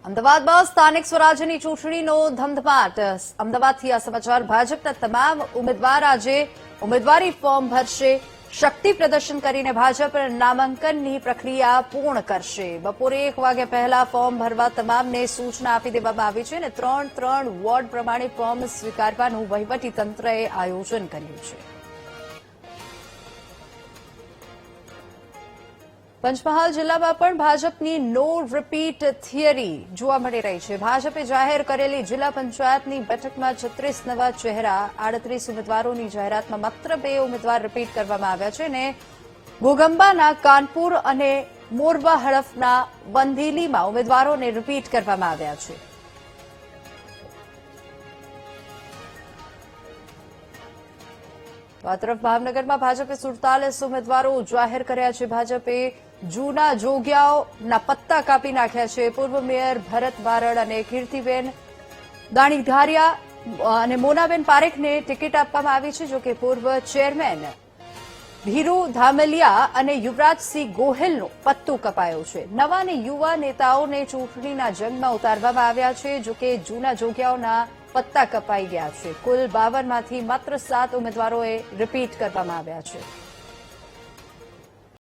અમદાવાદમાં સ્થાનિક સ્વરાજ્યની ચૂંટણીનો ધમધમાટ. અમદાવાદથી આ સમાચાર. ભાજપના તમામ ઉમેદવાર આજે ઉમેદવારી ફોર્મ ભરશે. શક્તિ પ્રદર્શન કરીને ભાજપ નામાંકનની પ્રક્રિયા પૂર્ણ કરશે. બપોરે 1 વાગ્યા પહેલા ફોર્મ ભરવા તમામને સૂચના આપી દેવામાં આવી છે અને 3 વોર્ડ પ્રમાણે ફોર્મ સ્વીકારવાનું વહીવટીતંત્રએ આયોજન કર્યું છે. પંચમહાલ જિલ્લામાં પણ ભાજપની નો રિપીટ થિયરી જોવા મળી રહી છે. ભાજપે જાહેર કરેલી જિલ્લા પંચાયતની બેઠકમાં 36 નવા ચહેરા, 38 ઉમેદવારોની જાહેરાતમાં માત્ર 2 ઉમેદવાર રિપીટ કરવામાં આવ્યા છે અને ઘોગંબાના કાનપુર અને મોરબા હડફના બંધીલીમાં ઉમેદવારોને રિપીટ કરવામાં આવ્યા છે. આ તરફ ભાવનગરમાં ભાજપે 47 ઉમેદવારો જાહેર કર્યા છે. ભાજપે જૂના જોગિયાઓના પત્તા કાપી નાખ્યા છે. પૂર્વ મેયર ભરત બારડ અને કીર્તિબેન દાણીધારિયા અને મોનાબેન પારેખને ટિકિટ આપવામાં આવી છે. જોકે પૂર્વ ચેરમેન ભીરુ ધામેલિયા અને યુવરાજસિંહ ગોહિલનું પત્તું કપાયું છે. નવા અને યુવા નેતાઓને ચૂંટણીના જંગમાં ઉતારવામાં આવ્યા છે. જોકે જૂના જોગિયાઓના પત્તા કપાઈ ગયા છે. કુલ 52માંથી માત્ર 7 ઉમેદવારોએ રિપીટ કરવામાં આવ્યા છે.